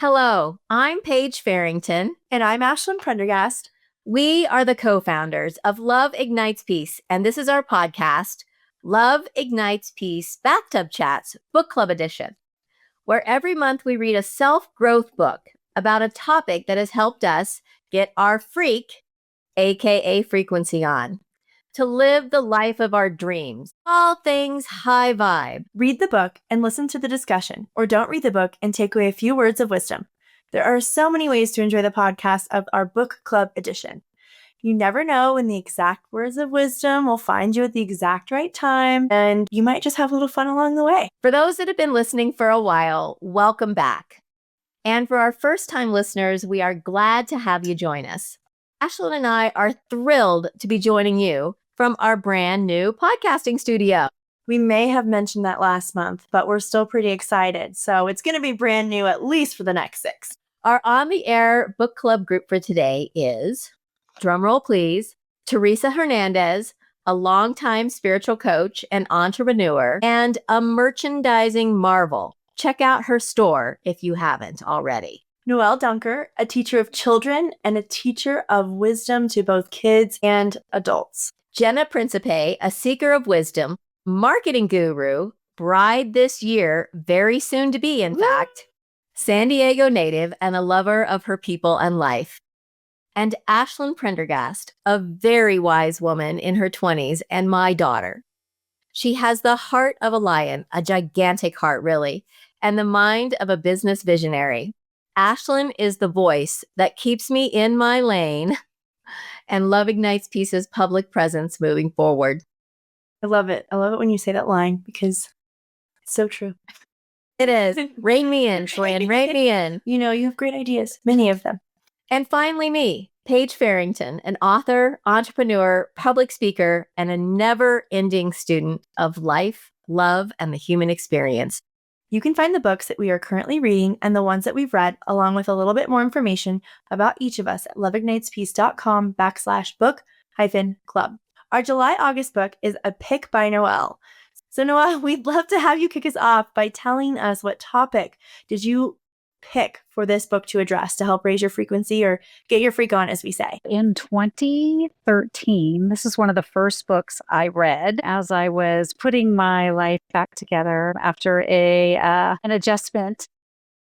Hello, I'm Paige Farrington. And I'm Ashlyn Prendergast. We are the co-founders of Love Ignites Peace, and this is our podcast, Love Ignites Peace Bathtub Chats Book Club Edition, where every month we read a self-growth book about a topic that has helped us get our freak, aka frequency on, to live the life of our dreams. All things high vibe. Read the book and listen to the discussion, or don't read the book and take away a few words of wisdom. There are so many ways to enjoy the podcast of our book club edition. You never know when the exact words of wisdom will find you at the exact right time, and you might just have a little fun along the way. For those that have been listening for a while, welcome back. And for our first-time listeners, we are glad to have you join us. Ashlyn and I are thrilled to be joining you from our brand new podcasting studio. We may have mentioned that last month, but we're still pretty excited. So it's going to be brand new at least for the next 6. Our on-the-air book club group for today is, drumroll please, Teresa Hernandez, a longtime spiritual coach and entrepreneur, and a merchandising marvel. Check out her store if you haven't already. Noelle Dunker, a teacher of children and a teacher of wisdom to both kids and adults. Jenna Principe, a seeker of wisdom, marketing guru, bride this year, very soon to be, in fact, San Diego native and a lover of her people and life. And Ashlyn Prendergast, a very wise woman in her 20s and my daughter. She has the heart of a lion, a gigantic heart, really, and the mind of a business visionary. Ashlyn is the voice that keeps me in my lane and Love Ignites Peace's public presence moving forward. I love it. I love it when you say that line because it's so true. It is. Rein me in, Shlan. Rein me in. You know, you have great ideas, many of them. And finally, me, Paige Farrington, an author, entrepreneur, public speaker, and a never-ending student of life, love, and the human experience. You can find the books that we are currently reading and the ones that we've read, along with a little bit more information about each of us at loveignitespeace.com/book-club. Our July-August book is A Pick by Noelle. So Noelle, we'd love to have you kick us off by telling us what topic did you pick for this book to address to help raise your frequency or get your freak on, as we say. In 2013, this is one of the first books I read as I was putting my life back together after an adjustment.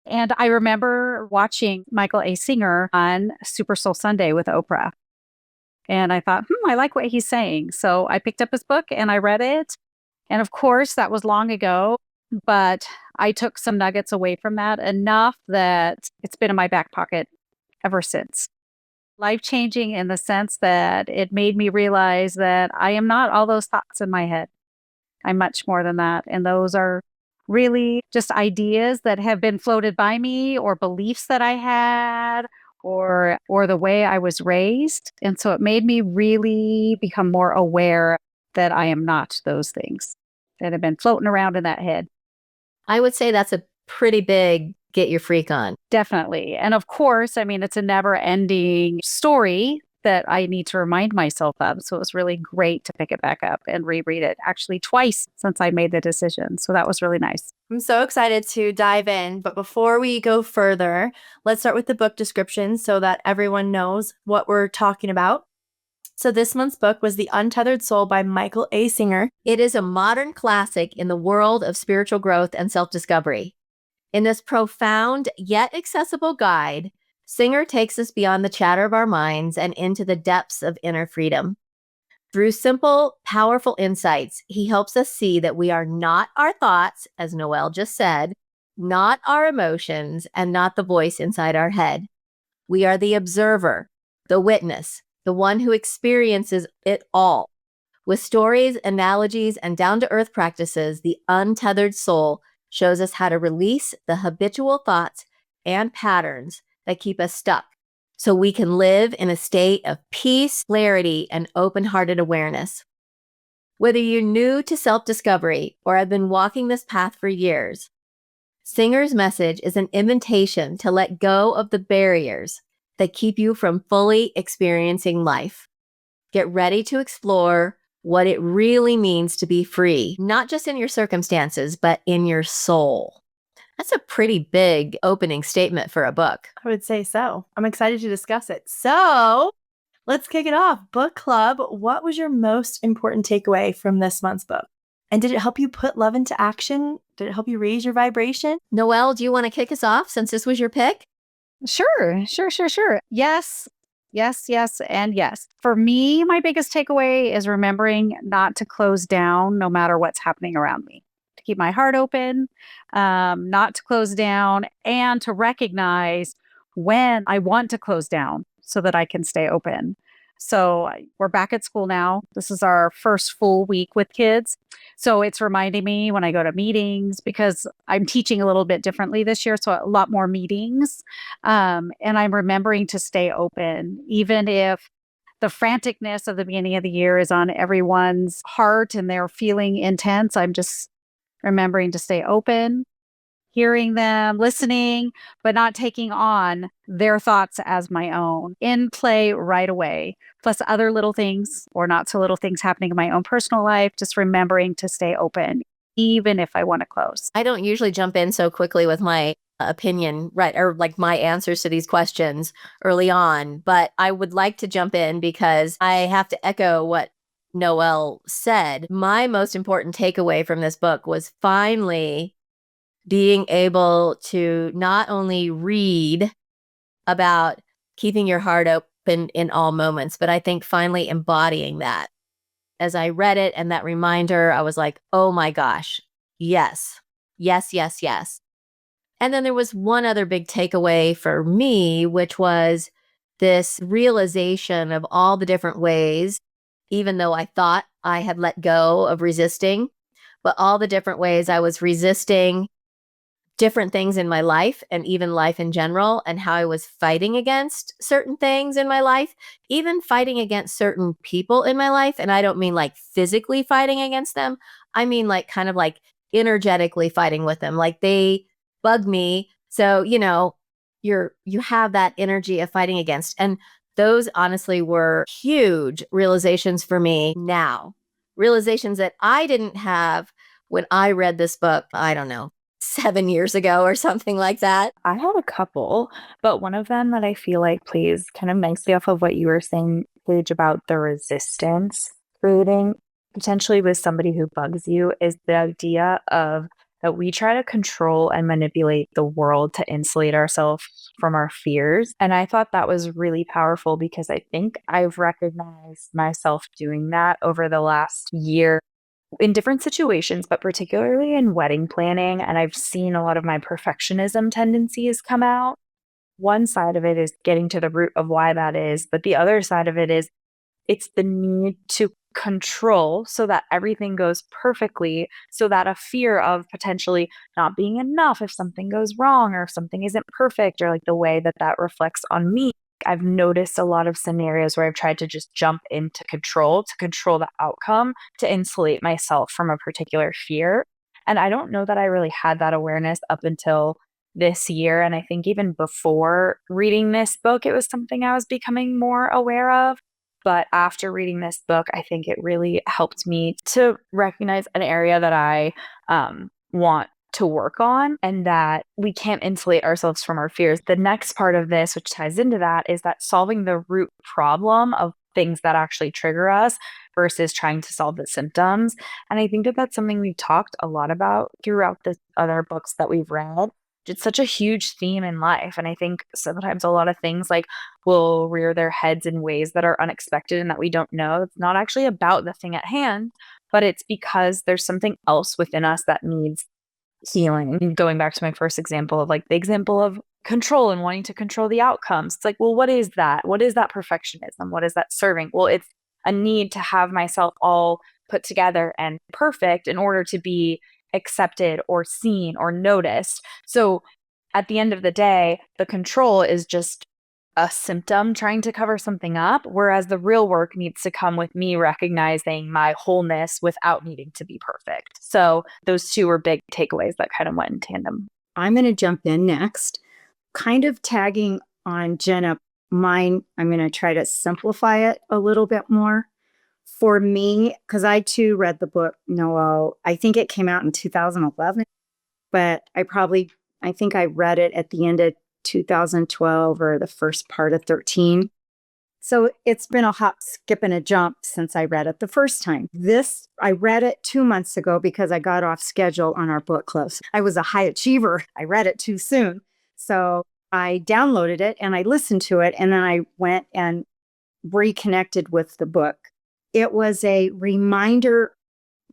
And I remember watching Michael A. Singer on Super Soul Sunday with Oprah. And I thought, I like what he's saying. So I picked up his book and I read it. And of course, that was long ago, but I took some nuggets away from that, enough that it's been in my back pocket ever since. Life-changing in the sense that it made me realize that I am not all those thoughts in my head. I'm much more than that. And those are really just ideas that have been floated by me, or beliefs that I had, or the way I was raised. And so it made me really become more aware that I am not those things that have been floating around in that head. I would say that's a pretty big get your freak on. Definitely. And of course, I mean, it's a never-ending story that I need to remind myself of. So it was really great to pick it back up and reread it, actually twice since I made the decision. So that was really nice. I'm so excited to dive in. But before we go further, let's start with the book description so that everyone knows what we're talking about. So this month's book was The Untethered Soul by Michael A. Singer. It is a modern classic in the world of spiritual growth and self-discovery. In this profound yet accessible guide, Singer takes us beyond the chatter of our minds and into the depths of inner freedom. Through simple, powerful insights, he helps us see that we are not our thoughts, as Noelle just said, not our emotions, and not the voice inside our head. We are the observer, the witness, the one who experiences it all. With stories, analogies, and down-to-earth practices, the untethered soul shows us how to release the habitual thoughts and patterns that keep us stuck, so we can live in a state of peace, clarity, and open-hearted awareness. Whether you're new to self-discovery or have been walking this path for years, Singer's message is an invitation to let go of the barriers that keep you from fully experiencing life. Get ready to explore what it really means to be free, not just in your circumstances, but in your soul. That's a pretty big opening statement for a book. I would say so. I'm excited to discuss it. So let's kick it off. Book club, what was your most important takeaway from this month's book? And did it help you put love into action? Did it help you raise your vibration? Noelle, do you want to kick us off since this was your pick? Sure. Yes, and yes. For me, my biggest takeaway is remembering not to close down no matter what's happening around me. To keep my heart open, not to close down, and to recognize when I want to close down so that I can stay open. So we're back at school now. This is our first full week with kids. So it's reminding me when I go to meetings, because I'm teaching a little bit differently this year. So a lot more meetings. And I'm remembering to stay open, even if the franticness of the beginning of the year is on everyone's heart and they're feeling intense. I'm just remembering to stay open, hearing them, listening, but not taking on their thoughts as my own. In play right away, plus other little things or not so little things happening in my own personal life, just remembering to stay open, even if I want to close. I don't usually jump in so quickly with my opinion, right, or like my answers to these questions early on, but I would like to jump in because I have to echo what Noelle said. My most important takeaway from this book was finally being able to not only read about keeping your heart open in all moments, but I think finally embodying that. As I read it and that reminder, I was like, oh my gosh, yes. And then there was one other big takeaway for me, which was this realization of all the different ways, even though I thought I had let go of resisting, but all the different ways I was resisting different things in my life and even life in general, and how I was fighting against certain things in my life, even fighting against certain people in my life. And I don't mean like physically fighting against them. I mean like kind of like energetically fighting with them. Like they bug me. So, you have that energy of fighting against. And those honestly were huge realizations for me now. Realizations that I didn't have when I read this book, I don't know, 7 years ago or something like that. I have a couple, but one of them that I feel like plays kind of nicely off of what you were saying, Paige, about the resistance creating potentially with somebody who bugs you is the idea of that we try to control and manipulate the world to insulate ourselves from our fears. And I thought that was really powerful because I think I've recognized myself doing that over the last year in different situations, but particularly in wedding planning. And I've seen a lot of my perfectionism tendencies come out. One side of it is getting to the root of why that is, but the other side of it is it's the need to control so that everything goes perfectly, so that a fear of potentially not being enough if something goes wrong or if something isn't perfect, or like the way that that reflects on me. I've noticed a lot of scenarios where I've tried to just jump into control to control the outcome to insulate myself from a particular fear. And I don't know that I really had that awareness up until this year. And I think even before reading this book, it was something I was becoming more aware of. But after reading this book, I think it really helped me to recognize an area that I want to work on, and that we can't insulate ourselves from our fears. The next part of this, which ties into that, is that solving the root problem of things that actually trigger us versus trying to solve the symptoms. And I think that that's something we've talked a lot about throughout the other books that we've read. It's such a huge theme in life. And I think sometimes a lot of things like will rear their heads in ways that are unexpected and that we don't know. It's not actually about the thing at hand, but it's because there's something else within us that needs healing. Going back to my first example of like the example of control and wanting to control the outcomes. It's like, well, what is that? What is that perfectionism? What is that serving? Well, it's a need to have myself all put together and perfect in order to be accepted or seen or noticed. So at the end of the day, the control is just a symptom trying to cover something up, whereas the real work needs to come with me recognizing my wholeness without needing to be perfect. So those two were big takeaways that kind of went in tandem. I'm going to jump in next, kind of tagging on Jenna. Mine, I'm going to try to simplify it a little bit more. For me, because I too read the book, Noel, I think it came out in 2011, but I probably I think I read it at the end of 2012 or the first part of 13. So it's been a hop, skip, and a jump since I read it the first time. I read it 2 months ago because I got off schedule on our book clubs. I was a high achiever. I read it too soon. So I downloaded it and I listened to it, and then I went and reconnected with the book. It was a reminder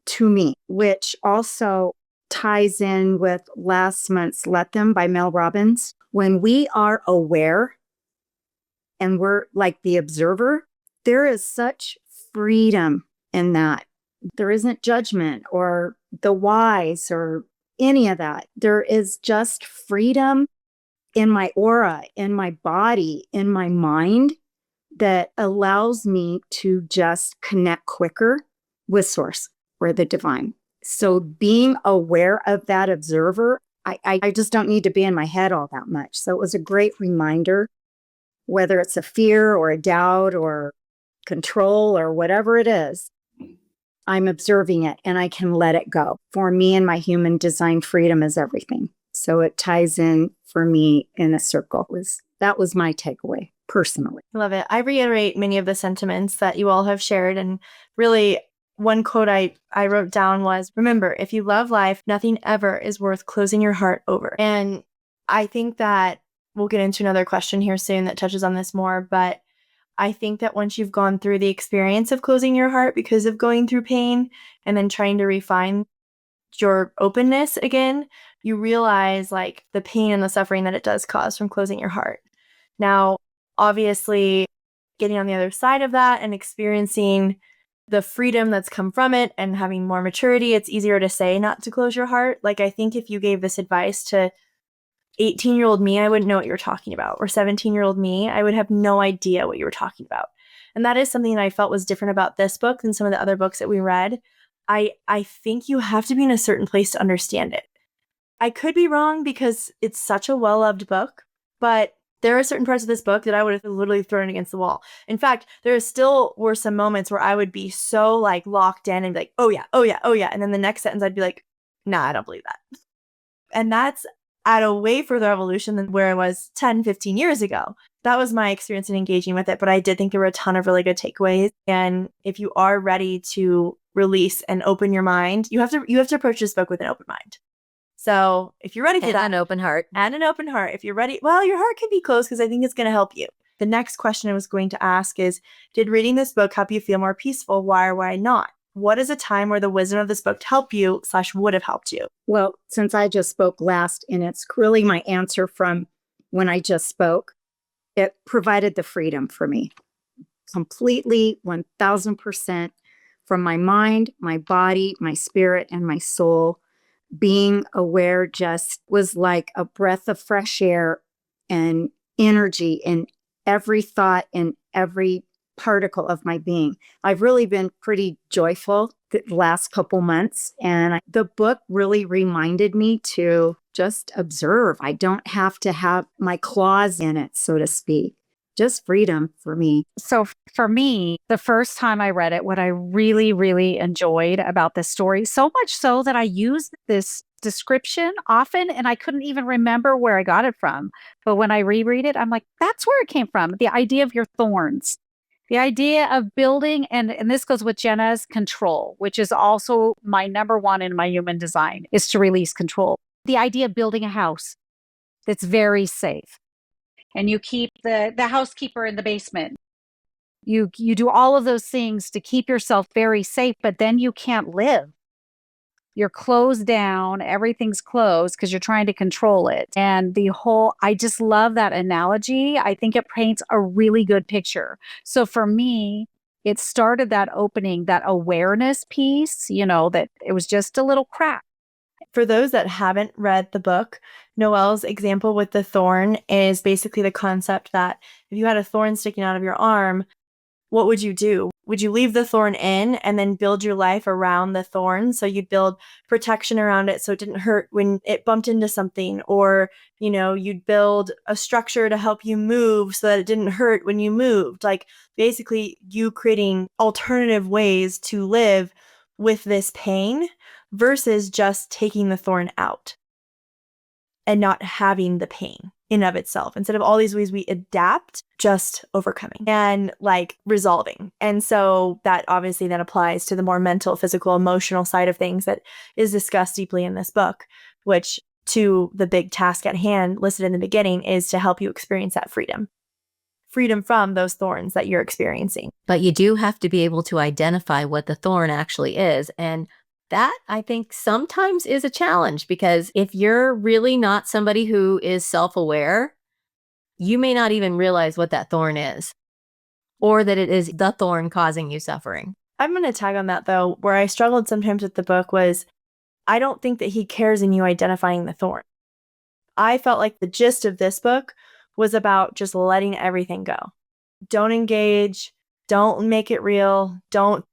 to me, which also ties in with last month's Let Them by Mel Robbins. When we are aware and we're like the observer, there is such freedom in that. There isn't judgment or the whys or any of that. There is just freedom in my aura, in my body, in my mind that allows me to just connect quicker with source or the divine. So being aware of that observer, I just don't need to be in my head all that much. So it was a great reminder, whether it's a fear or a doubt or control or whatever it is, I'm observing it and I can let it go. For me and my human design, freedom is everything. So it ties in for me in a circle. That was my takeaway personally. I love it. I reiterate many of the sentiments that you all have shared. And really, one quote I wrote down was, remember, if you love life, nothing ever is worth closing your heart over. And I think that we'll get into another question here soon that touches on this more. But I think that once you've gone through the experience of closing your heart because of going through pain and then trying to refine your openness again, you realize like the pain and the suffering that it does cause from closing your heart. Now, obviously, getting on the other side of that and experiencing the freedom that's come from it and having more maturity, it's easier to say not to close your heart. Like, I think if you gave this advice to 18-year-old me, I wouldn't know what you're talking about. Or 17-year-old me, I would have no idea what you were talking about. And that is something that I felt was different about this book than some of the other books that we read. I think you have to be in a certain place to understand it. I could be wrong because it's such a well-loved book, but there are certain parts of this book that I would have literally thrown against the wall. In fact, there still were some moments where I would be so like locked in and be like, oh yeah, oh yeah, oh yeah. And then the next sentence I'd be like, nah, I don't believe that. And that's at a way further evolution than where I was 10, 15 years ago. That was my experience in engaging with it. But I did think there were a ton of really good takeaways. And if you are ready to release and open your mind, you have to approach this book with an open mind. So if you're ready for that, an open heart. and an open heart, if you're ready, well, your heart can be closed because I think it's going to help you. The next question I was going to ask is, did reading this book help you feel more peaceful? Why or why not? What is a time where the wisdom of this book helped you / would have helped you? Well, since I just spoke last, and it's really my answer from when I just spoke, it provided the freedom for me completely, 1000% from my mind, my body, my spirit, and my soul. Being aware just was like a breath of fresh air and energy in every thought and every particle of my being. I've really been pretty joyful the last couple months, and the book really reminded me to just observe. I don't have to have my claws in it, so to speak. Just freedom for me. So for me, the first time I read it, what I really, really enjoyed about this story, so much so that I used this description often and I couldn't even remember where I got it from. But when I reread it, I'm like, that's where it came from. The idea of your thorns, the idea of building, and this goes with Jenna's control, which is also my number one in my human design, is to release control. The idea of building a house that's very safe. And you keep the housekeeper in the basement. You do all of those things to keep yourself very safe, but then you can't live. You're closed down, everything's closed because you're trying to control it. And I just love that analogy. I think it paints a really good picture. So for me, it started that opening, that awareness piece, that it was just a little crack. For those that haven't read the book, Noelle's example with the thorn is basically the concept that if you had a thorn sticking out of your arm, what would you do? Would you leave the thorn in and then build your life around the thorn? So you'd build protection around it so it didn't hurt when it bumped into something, or, you'd build a structure to help you move so that it didn't hurt when you moved. Like basically you creating alternative ways to live with this pain versus just taking the thorn out. and not having the pain in and of itself. Instead of all these ways we adapt, just overcoming and like resolving. And so that obviously then applies to the more mental, physical, emotional side of things that is discussed deeply in this book, which to the big task at hand listed in the beginning is to help you experience that freedom from those thorns that you're experiencing. But you do have to be able to identify what the thorn actually is. And that, I think, sometimes is a challenge, because if you're really not somebody who is self-aware, you may not even realize what that thorn is, or that it is the thorn causing you suffering. I'm going to tag on that, though. Where I struggled sometimes with the book was I don't think that he cares in you identifying the thorn. I felt like the gist of this book was about just letting everything go. Don't engage. Don't make it real. Don't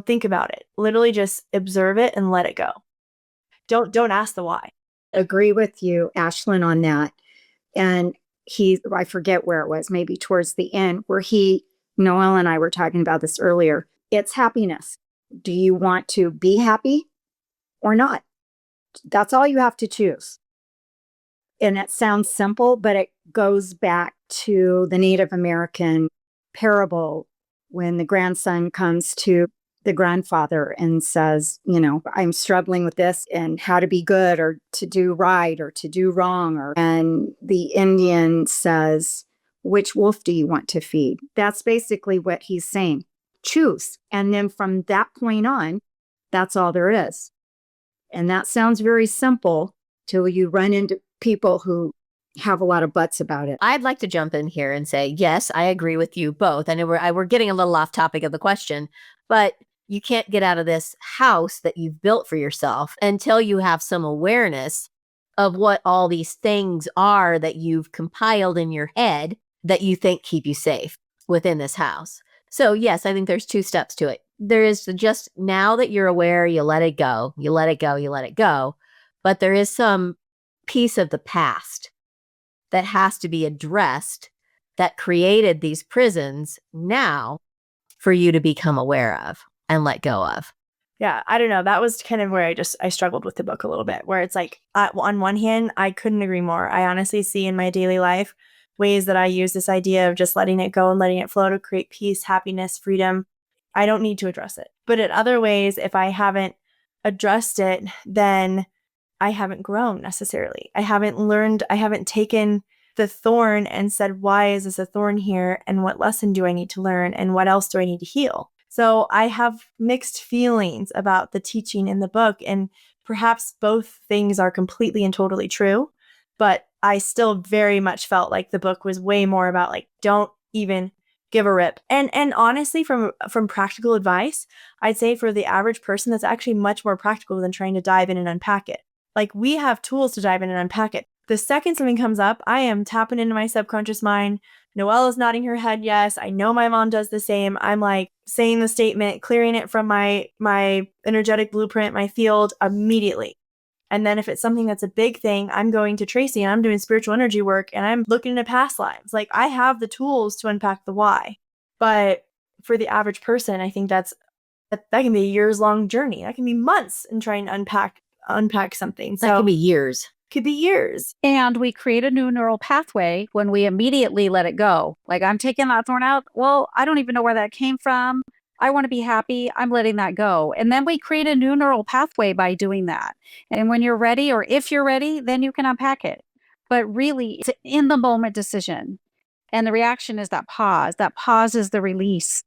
think about it. Literally just observe it and let it go. Don't ask the why. Agree with you, Ashlyn, on that. And I forget where it was, maybe towards the end, where Noel and I were talking about this earlier. It's happiness. Do you want to be happy or not? That's all you have to choose. And it sounds simple, but it goes back to the Native American parable when the grandson comes to the grandfather and says, I'm struggling with this and how to be good or to do right or to do wrong. And the Indian says, which wolf do you want to feed? That's basically what he's saying. Choose. And then from that point on, that's all there is. And that sounds very simple till you run into people who have a lot of buts about it. I'd like to jump in here and say, yes, I agree with you both. I know we're getting a little off topic of the question, but you can't get out of this house that you've built for yourself until you have some awareness of what all these things are that you've compiled in your head that you think keep you safe within this house. So yes, I think there's 2 steps to it. There is just, now that you're aware, you let it go, you let it go, you let it go. But there is some piece of the past that has to be addressed that created these prisons now for you to become aware of and let go of. Yeah, I don't know. That was kind of where I struggled with the book a little bit, where it's like, on one hand, I couldn't agree more. I honestly see in my daily life ways that I use this idea of just letting it go and letting it flow to create peace, happiness, freedom. I don't need to address it. But in other ways, if I haven't addressed it, then I haven't grown necessarily. I haven't learned, I haven't taken the thorn and said, why is this a thorn here? And what lesson do I need to learn? And what else do I need to heal? So I have mixed feelings about the teaching in the book, and perhaps both things are completely and totally true, but I still very much felt like the book was way more about like, don't even give a rip. And honestly, from practical advice, I'd say for the average person, that's actually much more practical than trying to dive in and unpack it. Like, we have tools to dive in and unpack it. The second something comes up, I am tapping into my subconscious mind. Noelle is nodding her head yes. I know my mom does the same. I'm like saying the statement, clearing it from my energetic blueprint, my field immediately. And then if it's something that's a big thing, I'm going to Tracy and I'm doing spiritual energy work and I'm looking into past lives. Like, I have the tools to unpack the why. But for the average person, I think that can be a years-long journey. That can be months in trying to unpack something. So that can be years. Could be years. And we create a new neural pathway when we immediately let it go. Like, I'm taking that thorn out. Well, I don't even know where that came from. I want to be happy. I'm letting that go. And then we create a new neural pathway by doing that. And when you're ready, or if you're ready, then you can unpack it. But really, it's an in the moment decision. And the reaction is that pause. That pause is the release.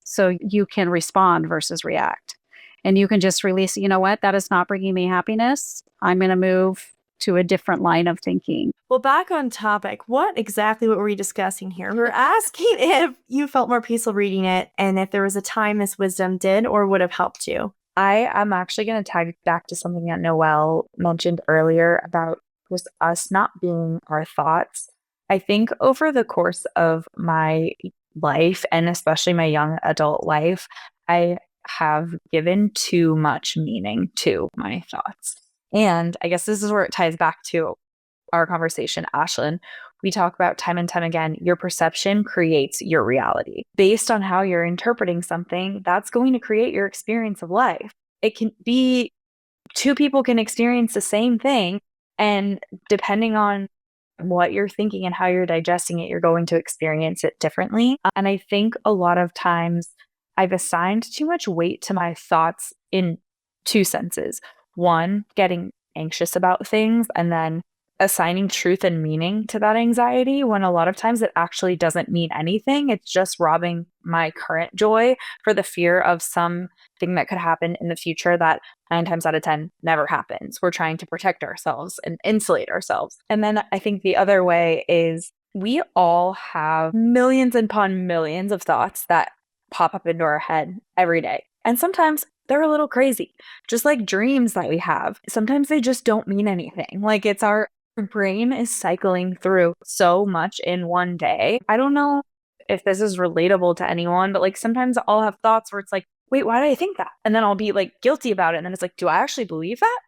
So you can respond versus react. And you can just release, you know what? That is not bringing me happiness. I'm going to move to a different line of thinking. Well, back on topic, what were we discussing here? We're asking if you felt more peaceful reading it and if there was a time this wisdom did or would have helped you. I am actually going to tag back to something that Noelle mentioned earlier about just us not being our thoughts. I think over the course of my life, and especially my young adult life, I have given too much meaning to my thoughts. And I guess this is where it ties back to our conversation, Ashlyn. We talk about time and time again, your perception creates your reality. Based on how you're interpreting something, that's going to create your experience of life. It can be 2 people can experience the same thing, And depending on what you're thinking and how you're digesting it, you're going to experience it differently. And I think a lot of times I've assigned too much weight to my thoughts in two senses. One, getting anxious about things, and then assigning truth and meaning to that anxiety, when a lot of times it actually doesn't mean anything. It's just robbing my current joy for the fear of something that could happen in the future that 9 times out of 10 never happens. We're trying to protect ourselves and insulate ourselves. And then I think the other way is we all have millions upon millions of thoughts that pop up into our head every day. And sometimes they're a little crazy, just like dreams that we have. Sometimes they just don't mean anything. Like it's our brain is cycling through so much in one day. I don't know if this is relatable to anyone, but like sometimes I'll have thoughts where it's like, wait, why did I think that? And then I'll be like guilty about it. And then it's like, do I actually believe that?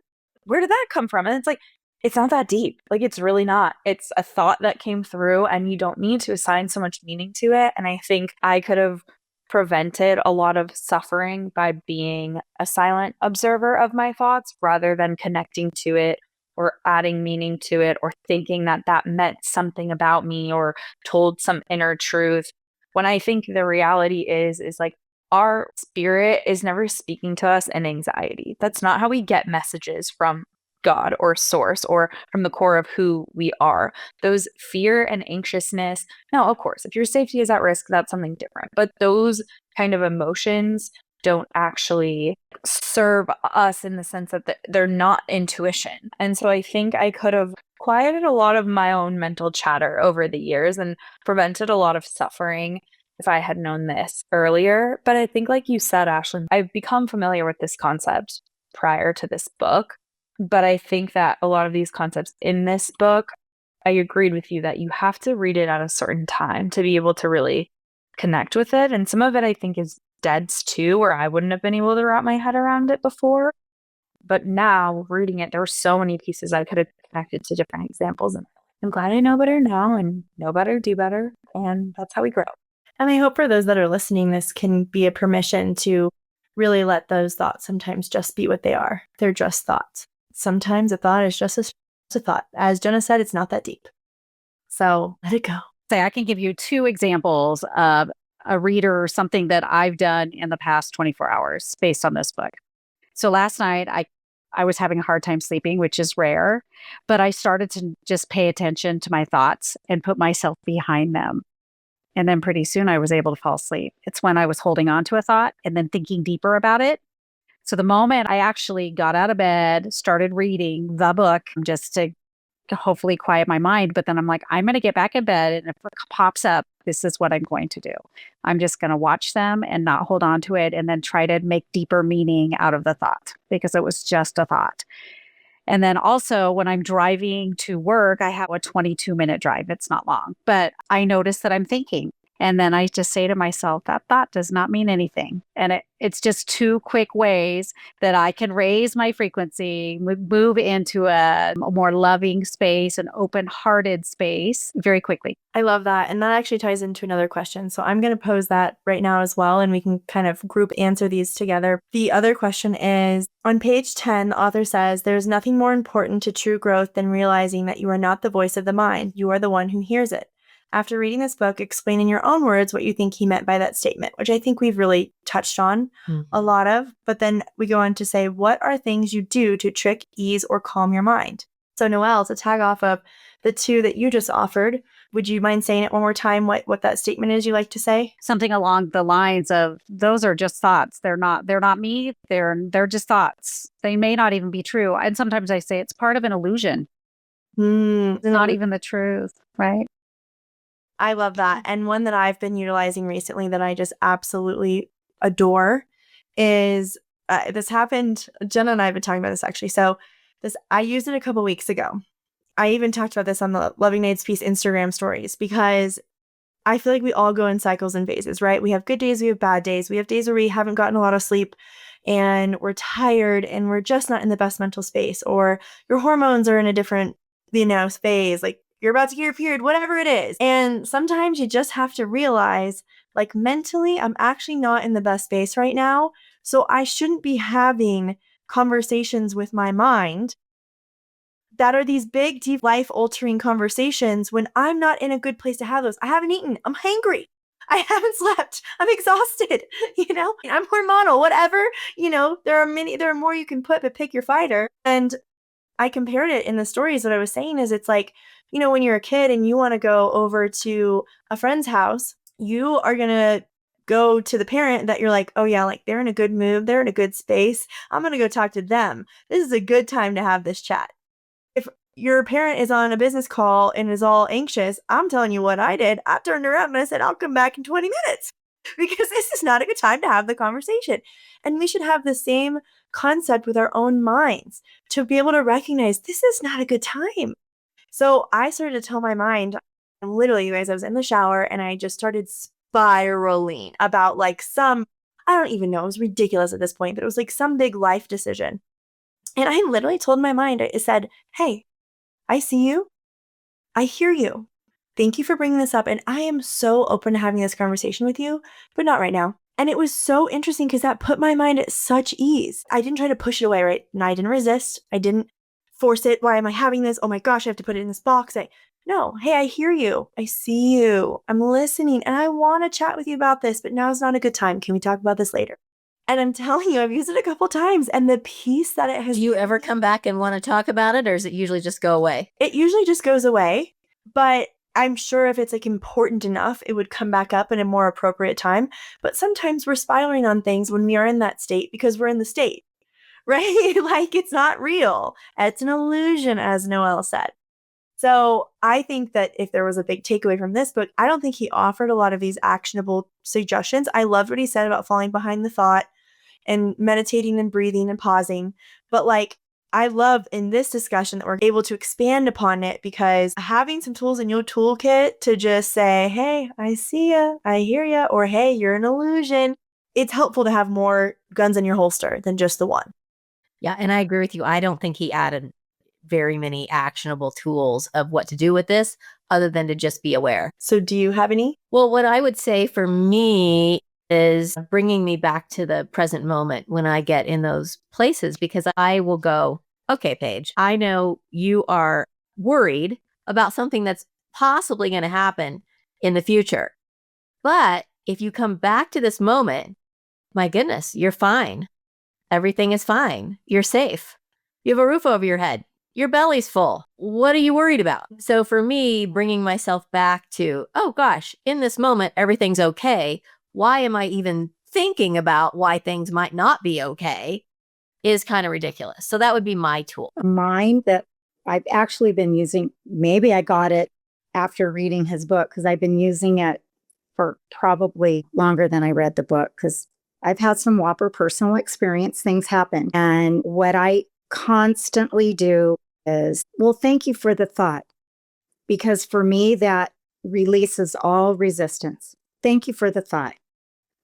Where did that come from? And it's like, it's not that deep. Like, it's really not. It's a thought that came through and you don't need to assign so much meaning to it. And I think I could have prevented a lot of suffering by being a silent observer of my thoughts rather than connecting to it or adding meaning to it or thinking that that meant something about me or told some inner truth. When I think the reality is like our spirit is never speaking to us in anxiety. That's not how we get messages from God or source or from the core of who we are. Those fear and anxiousness. Now, of course, if your safety is at risk, that's something different. But those kind of emotions don't actually serve us in the sense that they're not intuition. And so I think I could have quieted a lot of my own mental chatter over the years and prevented a lot of suffering if I had known this earlier. But I think, like you said, Ashlyn, I've become familiar with this concept prior to this book. But I think that a lot of these concepts in this book, I agreed with you that you have to read it at a certain time to be able to really connect with it. And some of it I think is dense too, where I wouldn't have been able to wrap my head around it before. But now reading it, there were so many pieces I could have connected to different examples. And I'm glad I know better now and know better, do better. And that's how we grow. And I hope for those that are listening, this can be a permission to really let those thoughts sometimes just be what they are. They're just thoughts. Sometimes a thought is just a thought. As Jenna said, it's not that deep. So let it go. I can give you 2 examples of a reader or something that I've done in the past 24 hours based on this book. So last night, I was having a hard time sleeping, which is rare, but I started to just pay attention to my thoughts and put myself behind them. And then pretty soon I was able to fall asleep. It's when I was holding on to a thought and then thinking deeper about it. So the moment I actually got out of bed, started reading the book just to hopefully quiet my mind. But then I'm like, I'm going to get back in bed. And if it pops up, this is what I'm going to do. I'm just going to watch them and not hold on to it and then try to make deeper meaning out of the thought because it was just a thought. And then also when I'm driving to work, I have a 22-minute drive. It's not long, but I notice that I'm thinking. And then I just say to myself, that thought does not mean anything. And it's just 2 quick ways that I can raise my frequency, move into a more loving space, an open-hearted space very quickly. I love that. And that actually ties into another question. So I'm going to pose that right now as well, and we can kind of group answer these together. The other question is, on page 10, the author says, there's nothing more important to true growth than realizing that you are not the voice of the mind. You are the one who hears it. After reading this book, explain in your own words what you think he meant by that statement, which I think we've really touched on a lot of. But then we go on to say, what are things you do to trick, ease, or calm your mind? So Noelle, to tag off of the 2 that you just offered, would you mind saying it one more time, what that statement is you like to say? Something along the lines of, those are just thoughts. They're not me. They're just thoughts. They may not even be true. And sometimes I say it's part of an illusion. It's not even the truth, right? I love that. And one that I've been utilizing recently that I just absolutely adore is, this happened, Jenna and I have been talking about this actually. So I used it a couple weeks ago. I even talked about this on the Loving Nades Peace Instagram stories because I feel like we all go in cycles and phases, right? We have good days, we have bad days. We have days where we haven't gotten a lot of sleep and we're tired and we're just not in the best mental space, or your hormones are in a different, phase. Like, you're about to get your period, whatever it is. And sometimes you just have to realize, like, mentally, I'm actually not in the best space right now. So I shouldn't be having conversations with my mind that are these big, deep, life-altering conversations when I'm not in a good place to have those. I haven't eaten. I'm hangry. I haven't slept. I'm exhausted. I'm hormonal, whatever. There are more you can put, but pick your fighter. And I compared it in the stories that I was saying is it's like, when you're a kid and you want to go over to a friend's house, you are going to go to the parent that you're like, oh yeah, like they're in a good mood. They're in a good space. I'm going to go talk to them. This is a good time to have this chat. If your parent is on a business call and is all anxious, I'm telling you what I did. I turned around and I said, I'll come back in 20 minutes because this is not a good time to have the conversation. And we should have the same concept with our own minds to be able to recognize this is not a good time. So I started to tell my mind, literally, you guys, I was in the shower and I just started spiraling about like I don't even know, it was ridiculous at this point, but it was like some big life decision. And I literally told my mind, I said, hey, I see you. I hear you. Thank you for bringing this up. And I am so open to having this conversation with you, but not right now. And it was so interesting because that put my mind at such ease. I didn't try to push it away, right? And I didn't resist. I didn't force it. Why am I having this? Oh my gosh, I have to put it in this box. No, hey, I hear you. I see you. I'm listening and I want to chat with you about this, but now's not a good time. Can we talk about this later? And I'm telling you, I've used it a couple times and the peace that it has. Do you ever come back and want to talk about it, or does it usually just go away? It usually just goes away, but I'm sure if it's like important enough, it would come back up in a more appropriate time. But sometimes we're spiraling on things when we are in that state because we're in the state, right? Like it's not real. It's an illusion, as Noelle said. So I think that if there was a big takeaway from this book, I don't think he offered a lot of these actionable suggestions. I loved what he said about falling behind the thought and meditating and breathing and pausing. But like, I love in this discussion that we're able to expand upon it because having some tools in your toolkit to just say, hey, I see ya, I hear ya, or hey, you're an illusion. It's helpful to have more guns in your holster than just the one. Yeah, and I agree with you. I don't think he added very many actionable tools of what to do with this other than to just be aware. So do you have any? Well, what I would say for me is bringing me back to the present moment when I get in those places, because I will go, okay, Paige, I know you are worried about something that's possibly going to happen in the future. But if you come back to this moment, my goodness, you're fine. Everything is fine. You're safe. You have a roof over your head. Your belly's full. What are you worried about? So for me, bringing myself back to, oh gosh, in this moment, everything's okay. Why am I even thinking about why things might not be okay is kind of ridiculous. So that would be my tool. Mine that I've actually been using, maybe I got it after reading his book because I've been using it for probably longer than I read the book because I've had some whopper personal experience things happen. And what I constantly do is, well, thank you for the thought, because for me, that releases all resistance. Thank you for the thought,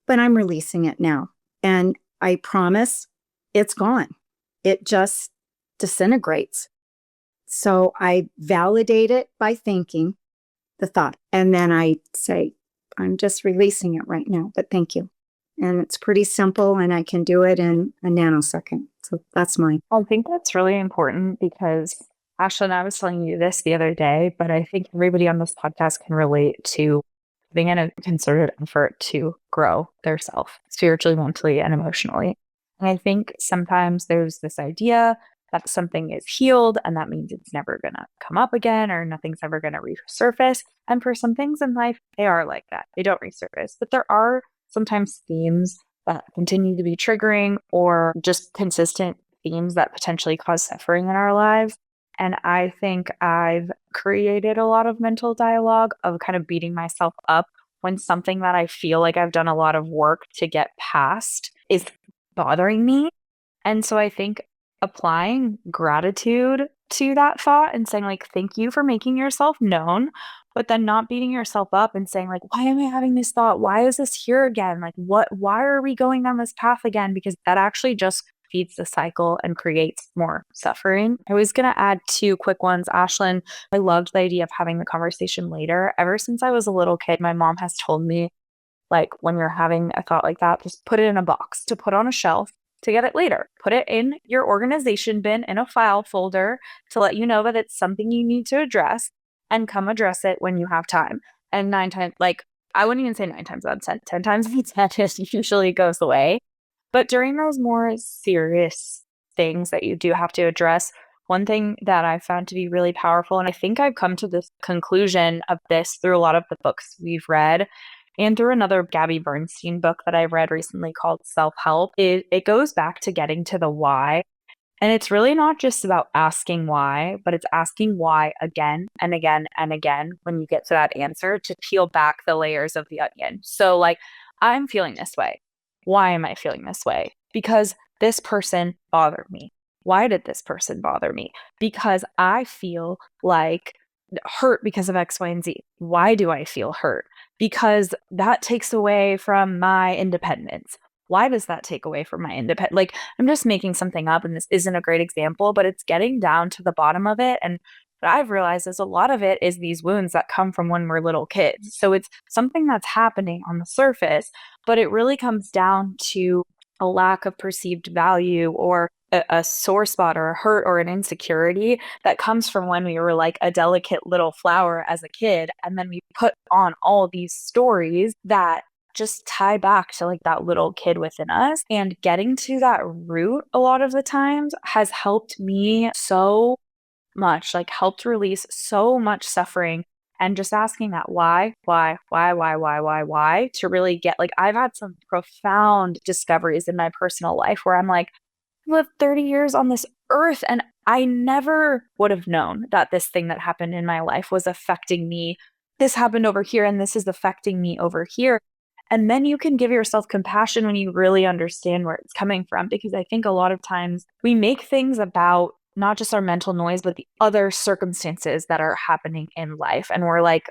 but I'm releasing it now. And I promise it's gone. It just disintegrates. So I validate it by thinking the thought. And then I say, I'm just releasing it right now, but thank you. And it's pretty simple and I can do it in a nanosecond. So that's mine. I think that's really important because Ashley and I was telling you this the other day, but I think everybody on this podcast can relate to being in a concerted effort to grow their self spiritually, mentally, and emotionally. And I think sometimes there's this idea that something is healed and that means it's never going to come up again or nothing's ever going to resurface. And for some things in life, they are like that. They don't resurface. But there are sometimes themes that continue to be triggering or just consistent themes that potentially cause suffering in our lives. And I think I've created a lot of mental dialogue of kind of beating myself up when something that I feel like I've done a lot of work to get past is bothering me. And so I think applying gratitude to that thought and saying like, thank you for making yourself known, but then not beating yourself up and saying like, why am I having this thought? Why is this here again? Like why are we going down this path again? Because that actually just feeds the cycle and creates more suffering. I was going to add 2 quick ones. Ashlyn, I loved the idea of having the conversation later. Ever since I was a little kid, my mom has told me, like, when you're having a thought like that, just put it in a box to put on a shelf to get it later. Put it in your organization bin in a file folder to let you know that it's something you need to address, and come address it when you have time. And 9 times, like, I wouldn't even say 9 times out of 10, 10 times out of 10 it usually goes away. But during those more serious things that you do have to address, one thing that I found to be really powerful, and I think I've come to this conclusion of this through a lot of the books we've read, and through another Gabby Bernstein book that I read recently called Self-Help, it goes back to getting to the why. And it's really not just about asking why, but it's asking why again and again and again when you get to that answer, to peel back the layers of the onion. So, like, I'm feeling this way. Why am I feeling this way? Because this person bothered me. Why did this person bother me? Because I feel like hurt because of X, Y, and Z. Why do I feel hurt? Because that takes away from my independence. Why does that take away from my independence? Like, I'm just making something up, and this isn't a great example, but it's getting down to the bottom of it. And what I've realized is a lot of it is these wounds that come from when we're little kids. So it's something that's happening on the surface, but it really comes down to a lack of perceived value, or a sore spot, or a hurt, or an insecurity that comes from when we were like a delicate little flower as a kid. And then we put on all these stories that just tie back to like that little kid within us. And getting to that root a lot of the times has helped me so much, like helped release so much suffering. And just asking that why, to really get, like, I've had some profound discoveries in my personal life where I'm like, I lived 30 years on this earth, and I never would have known that this thing that happened in my life was affecting me. This happened over here, and this is affecting me over here. And then you can give yourself compassion when you really understand where it's coming from. Because I think a lot of times we make things about not just our mental noise, but the other circumstances that are happening in life. And we're like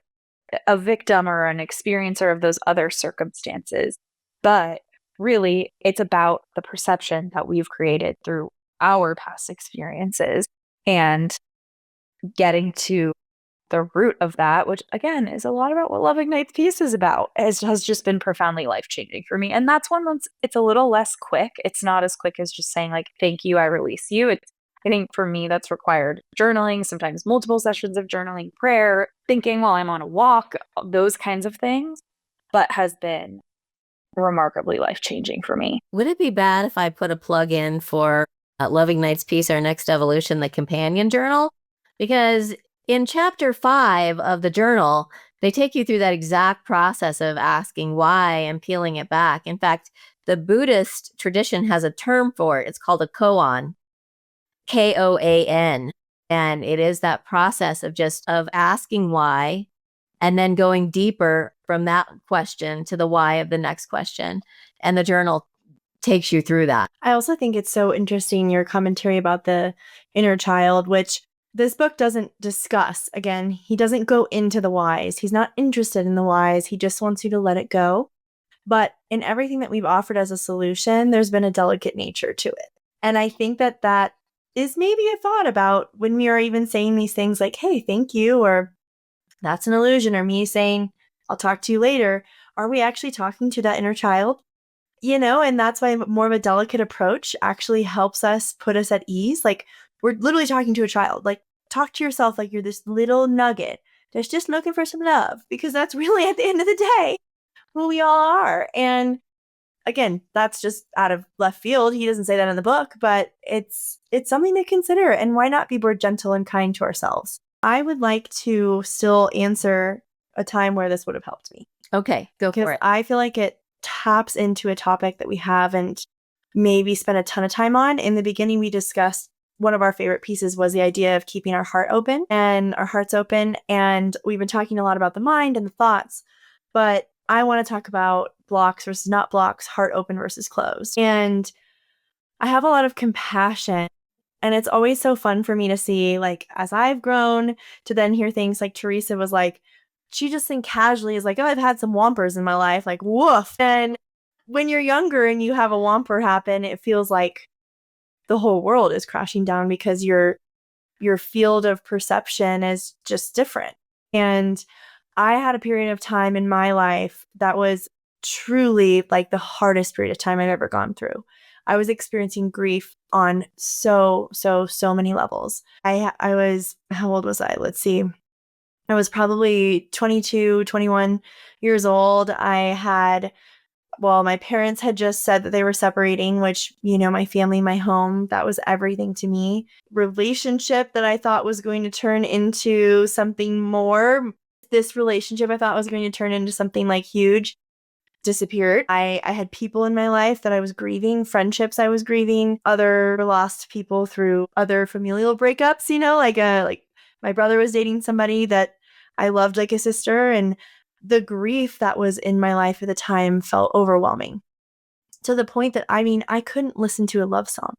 a victim or an experiencer of those other circumstances. But really, it's about the perception that we've created through our past experiences, and getting to the root of that, which again is a lot about what Love Ignites Peace is about, has just been profoundly life-changing for me. And that's one it's a little less quick. It's not as quick as just saying like, thank you, I release you. I think for me, that's required journaling, sometimes multiple sessions of journaling, prayer, thinking while I'm on a walk, those kinds of things, but has been remarkably life-changing for me. Would it be bad if I put a plug in for Love Ignites Peace, Our Next Evolution, the companion journal? Because in chapter 5 of the journal, they take you through that exact process of asking why and peeling it back. In fact, the Buddhist tradition has a term for it. It's called a koan, Koan. And it is that process of asking why, and then going deeper from that question to the why of the next question. And the journal takes you through that. I also think it's so interesting, your commentary about the inner child, which this book doesn't discuss. Again, he doesn't go into the whys. He's not interested in the whys. He just wants you to let it go. But in everything that we've offered as a solution, there's been a delicate nature to it. And I think that that is maybe a thought about when we are even saying these things like, hey, thank you, or that's an illusion, or me saying, I'll talk to you later. Are we actually talking to that inner child? You know, and that's why more of a delicate approach actually helps us put us at ease. Like, we're literally talking to a child. Like, talk to yourself like you're this little nugget that's just looking for some love, because that's really, at the end of the day, who we all are. And again, that's just out of left field. He doesn't say that in the book, but it's something to consider. And why not be more gentle and kind to ourselves? I would like to still answer a time where this would have helped me. Okay, go for it. I feel like it taps into a topic that we haven't maybe spent a ton of time on. In the beginning, we discussed one of our favorite pieces was the idea of keeping our heart open and our hearts open. And we've been talking a lot about the mind and the thoughts, but I want to talk about blocks versus not blocks, heart open versus closed. And I have a lot of compassion. And it's always so fun for me to see, like, as I've grown, to then hear things like Teresa was like, she just think casually is like, oh, I've had some whompers in my life, like, woof. And when you're younger and you have a whomper happen, it feels like the whole world is crashing down because your field of perception is just different. And I had a period of time in my life that was truly like the hardest period of time I've ever gone through. I was experiencing grief on so many levels. I was, how old was I? Let's see. I was probably 22, 21 years old. My parents had just said that they were separating, which, my family, my home, that was everything to me. Relationship that I thought was going to turn into something more. This relationship I thought was going to turn into something like huge disappeared. I had people in my life that I was grieving, friendships I was grieving, other lost people through other familial breakups, like my brother was dating somebody that I loved like a sister, and the grief that was in my life at the time felt overwhelming to the point that, I couldn't listen to a love song.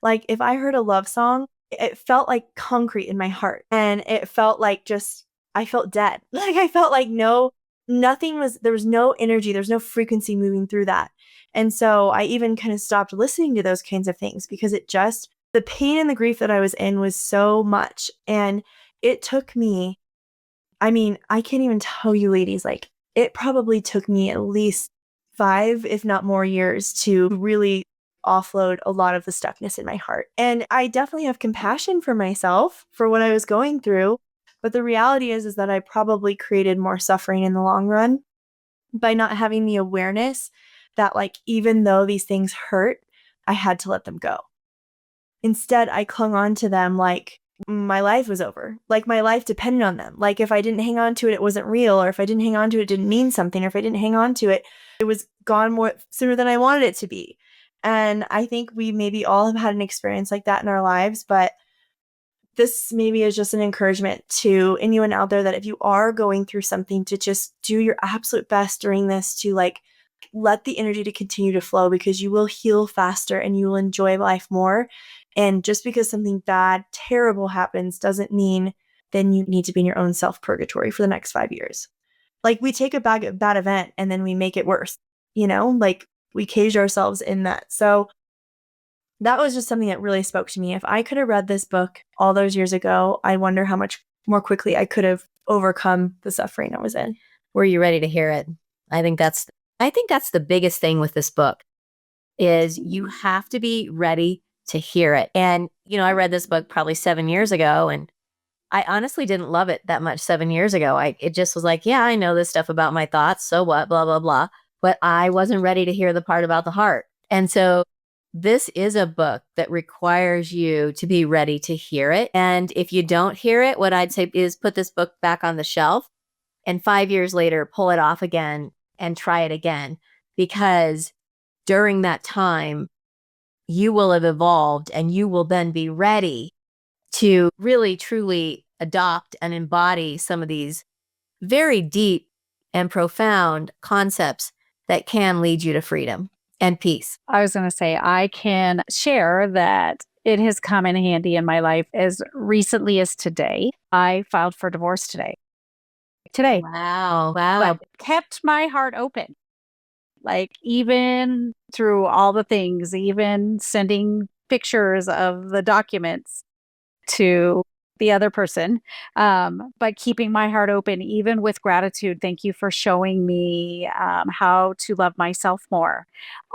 Like, if I heard a love song, it felt like concrete in my heart, and it felt like I felt dead. Like, I felt like there was no energy, there's no frequency moving through that. And so I even kind of stopped listening to those kinds of things because the pain and the grief that I was in was so much. And it took me, I can't even tell you ladies, like, it probably took me at least 5, if not more years to really offload a lot of the stuckness in my heart. And I definitely have compassion for myself for what I was going through. But the reality is that I probably created more suffering in the long run by not having the awareness that, like, even though these things hurt, I had to let them go. Instead, I clung on to them like my life was over, like my life depended on them. Like, if I didn't hang on to it, it wasn't real, or if I didn't hang on to it, it didn't mean something, or if I didn't hang on to it, it was gone more sooner than I wanted it to be. And I think we maybe all have had an experience like that in our lives, but this maybe is just an encouragement to anyone out there that if you are going through something, to just do your absolute best during this to, like, let the energy to continue to flow, because you will heal faster and you will enjoy life more. And just because something bad, terrible happens doesn't mean then you need to be in your own self-purgatory for the next 5 years. Like, we take a bad event and then we make it worse, like we cage ourselves in that. So that was just something that really spoke to me. If I could have read this book all those years ago, I wonder how much more quickly I could have overcome the suffering I was in. Were you ready to hear it? I think that's the biggest thing with this book is you have to be ready to hear it. And, I read this book probably 7 years ago, and I honestly didn't love it that much 7 years ago. It just was like, yeah, I know this stuff about my thoughts. So what, blah, blah, blah. But I wasn't ready to hear the part about the heart. And so this is a book that requires you to be ready to hear it. And if you don't hear it, what I'd say is put this book back on the shelf and 5 years later, pull it off again and try it again. Because during that time, you will have evolved and you will then be ready to really, truly adopt and embody some of these very deep and profound concepts that can lead you to freedom and peace. I was going to say, I can share that it has come in handy in my life as recently as today. I filed for divorce today. Wow. But kept my heart open. Like, even through all the things, even sending pictures of the documents to the other person, but keeping my heart open, even with gratitude. Thank you for showing me how to love myself more.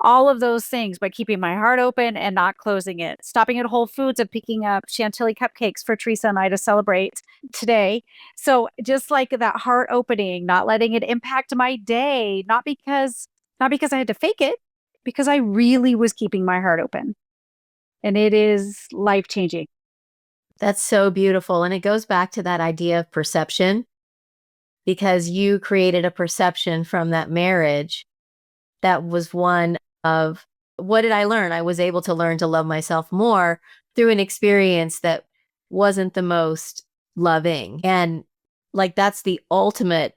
All of those things, but keeping my heart open and not closing it. Stopping at Whole Foods and picking up chantilly cupcakes for Teresa and I to celebrate today. So just like that heart opening, not letting it impact my day, not because I had to fake it, because I really was keeping my heart open. And it is life-changing. That's so beautiful. And it goes back to that idea of perception, because you created a perception from that marriage that was one of, what did I learn? I was able to learn to love myself more through an experience that wasn't the most loving. And like, that's the ultimate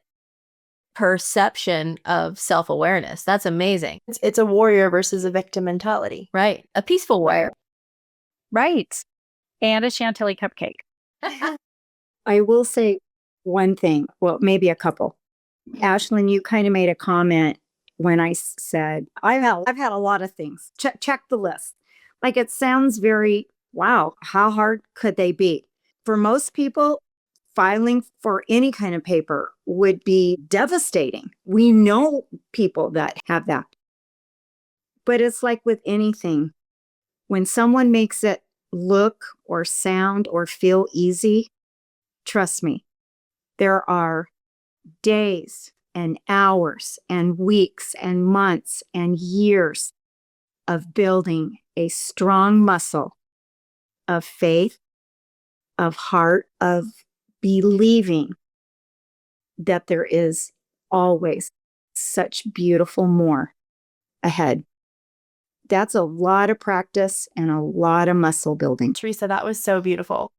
perception of self-awareness. That's amazing. It's a warrior versus a victim mentality. Right. A peaceful warrior. Right. And a chantilly cupcake. I will say one thing, well, maybe a couple. Ashlyn, you kind of made a comment when I said, I've had a lot of things. Check the list. Like, it sounds very, wow, how hard could they be? For most people, filing for any kind of paper would be devastating. We know people that have that. But it's like with anything, when someone makes it look or sound or feel easy, trust me, there are days and hours and weeks and months and years of building a strong muscle of faith, of heart, of believing that there is always such beautiful more ahead. That's a lot of practice and a lot of muscle building. Teresa, that was so beautiful.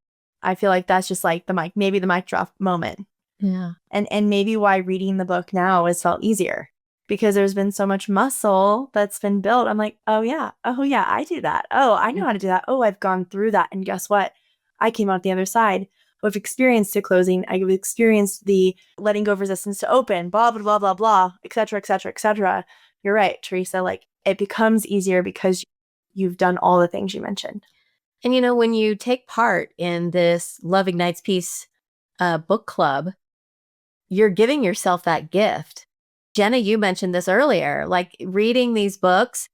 I feel like that's just like maybe the mic drop moment. Yeah. And maybe why reading the book now has felt easier, because there's been so much muscle that's been built. I'm like, oh yeah, I do that. Oh, I know how to do that. Oh, I've gone through that. And guess what? I came out the other side. I've experienced the closing. I've experienced the letting go of resistance to open, blah, blah, blah, blah, blah, et cetera, et cetera, et cetera. You're right, Teresa. Like, it becomes easier because you've done all the things you mentioned. And, you know, when you take part in this Love Ignites Peace book club, you're giving yourself that gift. Jenna, you mentioned this earlier, like reading these books,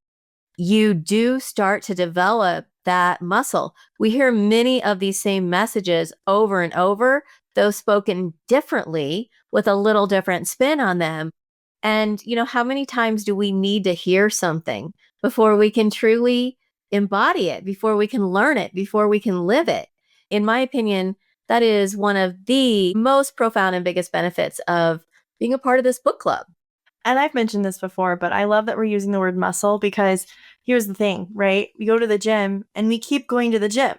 you do start to develop that muscle. We hear many of these same messages over and over, though spoken differently with a little different spin on them. And, you know, how many times do we need to hear something before we can truly embody it, before we can learn it, before we can live it? In my opinion, that is one of the most profound and biggest benefits of being a part of this book club. And I've mentioned this before, but I love that we're using the word muscle, because here's the thing, right? We go to the gym and we keep going to the gym.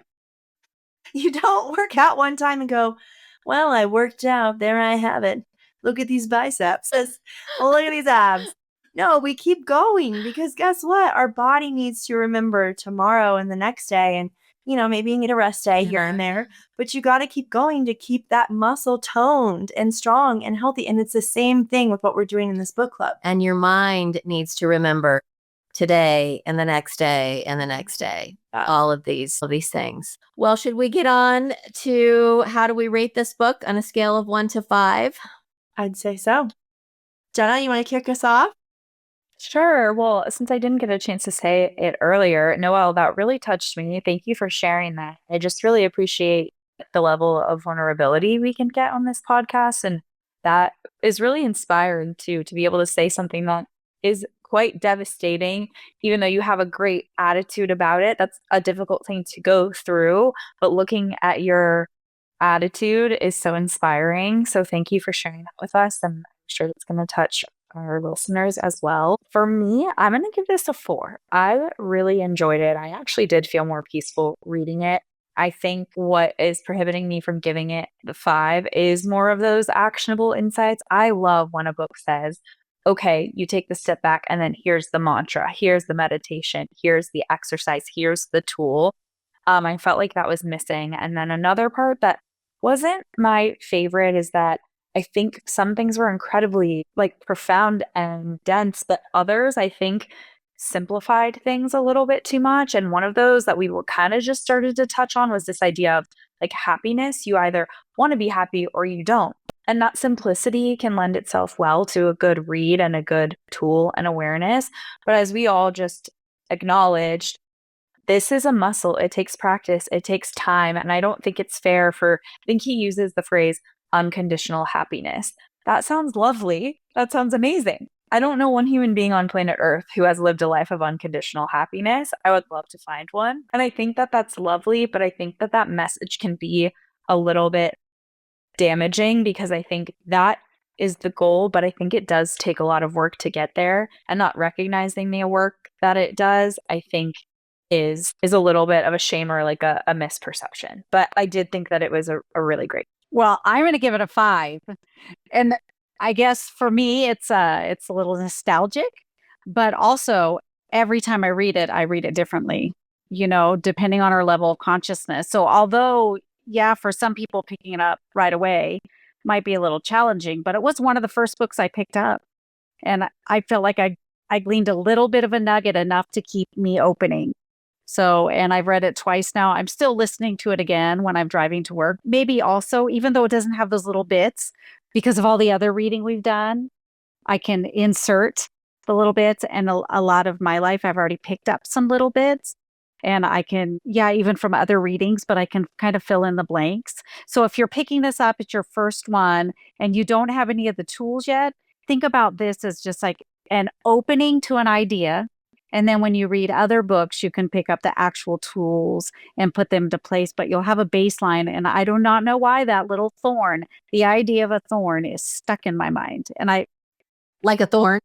You don't work out one time and go, well, I worked out. There I have it. Look at these biceps. Look at these abs. No, we keep going, because guess what? Our body needs to remember tomorrow and the next day. And, you know, maybe you need a rest day here and there, but you got to keep going to keep that muscle toned and strong and healthy. And it's the same thing with what we're doing in this book club. And your mind needs to remember today and the next day and the next day, all of these things. Well, should we get on to how do we rate this book on a scale of 1 to 5? I'd say so. Jenna, you want to kick us off? Sure. Well, since I didn't get a chance to say it earlier, Noelle, that really touched me. Thank you for sharing that. I just really appreciate the level of vulnerability we can get on this podcast. And that is really inspiring too, to be able to say something that is quite devastating, even though you have a great attitude about it. That's a difficult thing to go through. But looking at your attitude is so inspiring. So thank you for sharing that with us. And I'm sure that's going to touch our listeners as well. For me, I'm going to give this a 4. I really enjoyed it. I actually did feel more peaceful reading it. I think what is prohibiting me from giving it the 5 is more of those actionable insights. I love when a book says, okay, you take the step back and then here's the mantra, here's the meditation, here's the exercise, here's the tool. I felt like that was missing. And then another part that wasn't my favorite is that I think some things were incredibly profound and dense, but others I think simplified things a little bit too much. And one of those that we kind of just started to touch on was this idea of happiness. You either want to be happy or you don't. And that simplicity can lend itself well to a good read and a good tool and awareness. But as we all just acknowledged, this is a muscle. It takes practice. It takes time. And I don't think it's fair I think he uses the phrase unconditional happiness. That sounds lovely. That sounds amazing. I don't know one human being on planet Earth who has lived a life of unconditional happiness. I would love to find one. And I think that that's lovely, but I think that that message can be a little bit damaging, because I think that is the goal, but I think it does take a lot of work to get there, and not recognizing the work that it does, I think is a little bit of a shame or a misperception. But I did think that it was a really great. Well, I'm going to give it a 5. And I guess for me, it's a little nostalgic, but also every time I read it differently, depending on our level of consciousness. So although, yeah, for some people picking it up right away might be a little challenging, but it was one of the first books I picked up. And I felt like I gleaned a little bit of a nugget, enough to keep me opening. So, and I've read it twice now. I'm still listening to it again when I'm driving to work. Maybe also, even though it doesn't have those little bits, because of all the other reading we've done, I can insert the little bits. And a lot of my life, I've already picked up some little bits. And I can, even from other readings, but I can kind of fill in the blanks. So if you're picking this up, it's your first one, and you don't have any of the tools yet, think about this as just like an opening to an idea. And then when you read other books, you can pick up the actual tools and put them into place, but you'll have a baseline. And I do not know why that little thorn, the idea of a thorn, is stuck in my mind. And Like a thorn.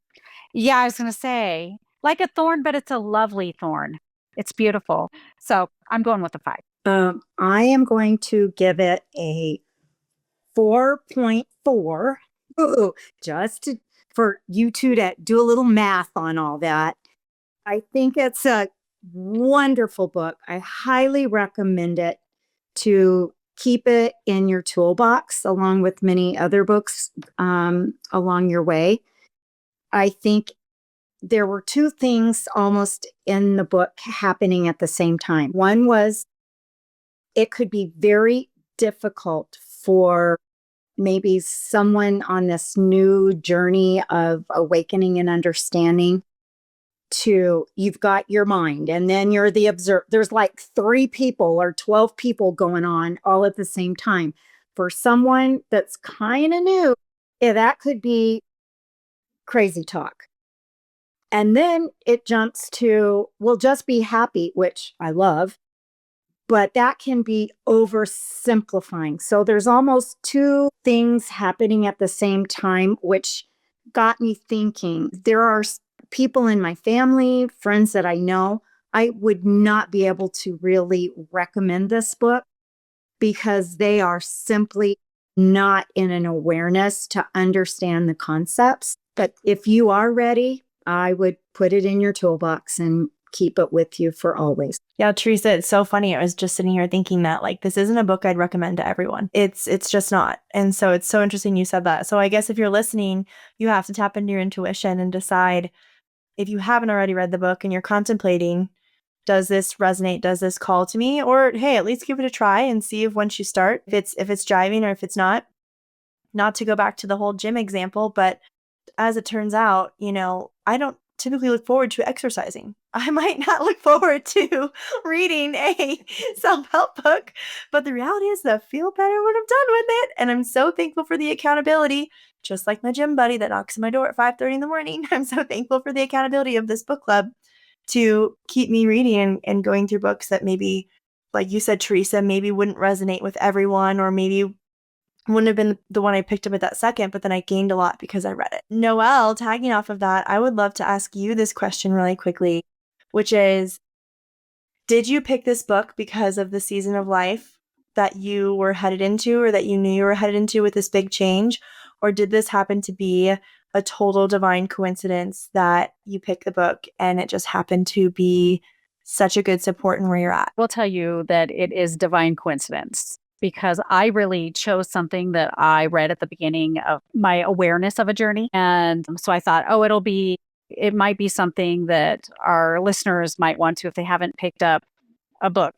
yeah, I was going to say like a thorn, but it's a lovely thorn. It's beautiful. So I'm going with a 5. I am going to give it a 4.4. Ooh, for you two to do a little math on all that. I think it's a wonderful book. I highly recommend it to keep it in your toolbox along with many other books along your way. I think there were 2 things almost in the book happening at the same time. One was it could be very difficult for maybe someone on this new journey of awakening and understanding you've got your mind and then you're the observer. There's like 3 people or 12 people going on all at the same time. For someone that's kind of new, that could be crazy talk. And then it jumps to, well, just be happy, which I love, but that can be oversimplifying. So there's almost 2 things happening at the same time, which got me thinking. There are people in my family, friends that I know, I would not be able to really recommend this book because they are simply not in an awareness to understand the concepts. But if you are ready, I would put it in your toolbox and keep it with you for always. Yeah, Teresa, it's so funny. I was just sitting here thinking that like this isn't a book I'd recommend to everyone. It's just not. And so it's so interesting you said that. So I guess if you're listening, you have to tap into your intuition and decide if you haven't already read the book and you're contemplating, does this resonate? Does this call to me? Or hey, at least give it a try and see if once you start, if it's jiving or if it's not. Not to go back to the whole gym example, but as it turns out, I don't typically look forward to exercising. I might not look forward to reading a self-help book, but the reality is that I feel better when I'm done with it. And I'm so thankful for the accountability, just like my gym buddy that knocks on my door at 5:30 in the morning. I'm so thankful for the accountability of this book club to keep me reading and going through books that maybe, like you said, Teresa, maybe wouldn't resonate with everyone, or maybe wouldn't have been the one I picked up at that second, but then I gained a lot because I read it. Noelle, tagging off of that, I would love to ask you this question really quickly, which is, did you pick this book because of the season of life that you were headed into or that you knew you were headed into with this big change? Or did this happen to be a total divine coincidence that you picked the book and it just happened to be such a good support in where you're at? We'll tell you that it is divine coincidence because I really chose something that I read at the beginning of my awareness of a journey. And so I thought, it might be something that our listeners might want to if they haven't picked up a book.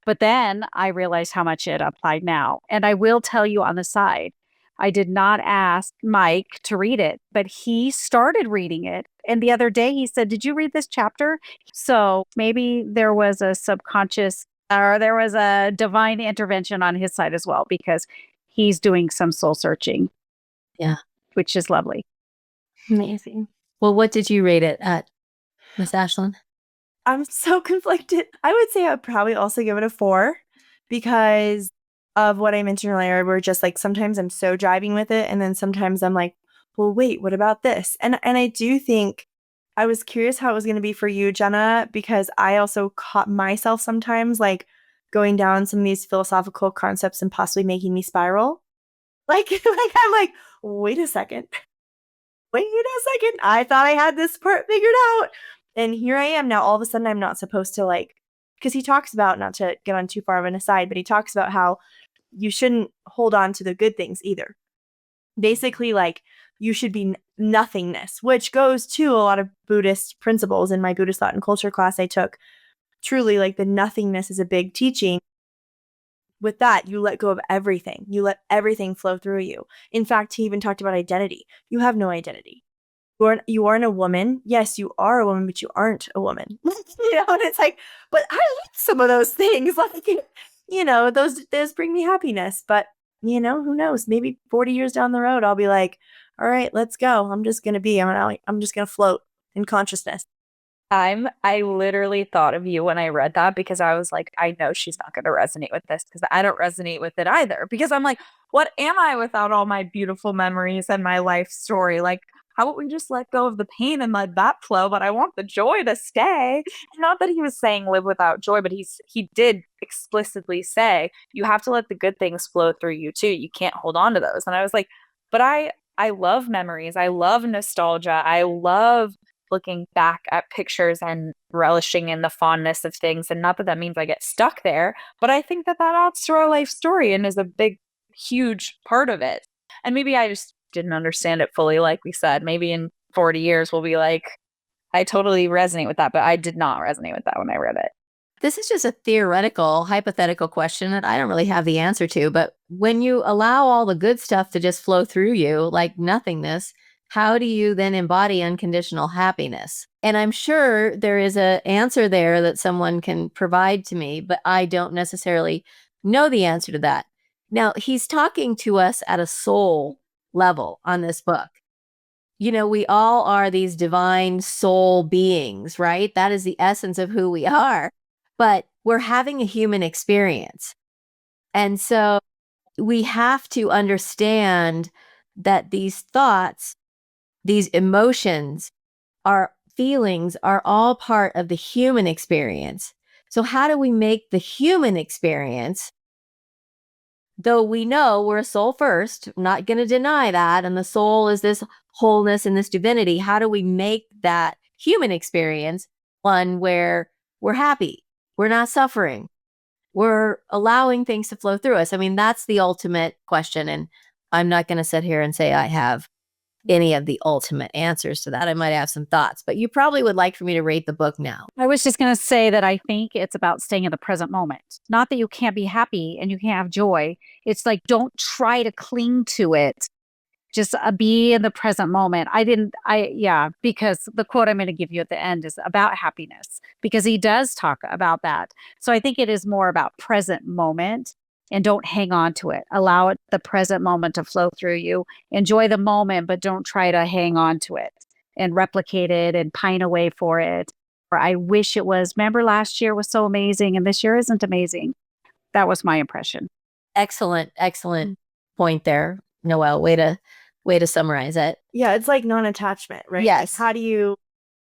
But then I realized how much it applied now. And I will tell you on the side, I did not ask Mike to read it, but he started reading it. And the other day he said, "Did you read this chapter?" So maybe there was a subconscious or there was a divine intervention on his side as well, because he's doing some soul searching. Yeah. Which is lovely. Amazing. Well, what did you rate it at, Miss Ashlyn? I'm so conflicted. I would say I would probably also give it a 4 because of what I mentioned earlier. Where just like sometimes I'm so driving with it, and then sometimes I'm like, well, wait, what about this? And I do think I was curious how it was going to be for you, Jenna, because I also caught myself sometimes like going down some of these philosophical concepts and possibly making me spiral. Like I'm like, wait a second. I thought I had this part figured out. And here I am now. All of a sudden, I'm not supposed to because he talks about, not to get on too far of an aside, but he talks about how you shouldn't hold on to the good things either. Basically, you should be nothingness, which goes to a lot of Buddhist principles in my Buddhist thought and culture class I took. Truly, the nothingness is a big teaching. With that, you let go of everything. You let everything flow through you. In fact, he even talked about identity. You have no identity. you aren't a woman. Yes, you are a woman, but you aren't a woman. And it's like, but I like some of those things. Like, those bring me happiness. But, who knows? Maybe 40 years down the road, I'll be like, all right, let's go. I'm just going to float in consciousness. I literally thought of you when I read that, because I was like, I know she's not going to resonate with this, because I don't resonate with it either. Because I'm like, what am I without all my beautiful memories and my life story? Like, how about we just let go of the pain and let that flow? But I want the joy to stay. Not that he was saying live without joy, but he did explicitly say you have to let the good things flow through you too. You can't hold on to those. And I was like, but I love memories. I love nostalgia. I love looking back at pictures and relishing in the fondness of things. And not that that means I get stuck there, but I think that adds to our life story and is a big, huge part of it. And maybe I just didn't understand it fully, like we said. Maybe in 40 years we'll be like, I totally resonate with that, but I did not resonate with that when I read it. This is just a theoretical, hypothetical question that I don't really have the answer to. But when you allow all the good stuff to just flow through you like nothingness, how do you then embody unconditional happiness? And I'm sure there is an answer there that someone can provide to me, but I don't necessarily know the answer to that. Now, he's talking to us at a soul level on this book. We all are these divine soul beings, right? That is the essence of who we are. But we're having a human experience. And so we have to understand that these thoughts, these emotions, our feelings are all part of the human experience. So how do we make the human experience, though we know we're a soul first, I'm not going to deny that, and the soul is this wholeness and this divinity, how do we make that human experience one where we're happy, we're not suffering, we're allowing things to flow through us? I mean, that's the ultimate question. And I'm not going to sit here and say I have any of the ultimate answers to that. I might have some thoughts, but you probably would like for me to rate the book now. I was just going to say that I think it's about staying in the present moment. Not that you can't be happy and you can't have joy. It's like, don't try to cling to it. Just be in the present moment. Because the quote I'm going to give you at the end is about happiness, because he does talk about that. So I think it is more about present moment, and don't hang on to it. Allow it, the present moment, to flow through you. Enjoy the moment, but don't try to hang on to it and replicate it and pine away for it. Or I wish it was, remember last year was so amazing and this year isn't amazing. That was my impression. Excellent point there, Noelle. Way to summarize it. Yeah, it's like non-attachment, right? Yes. Like,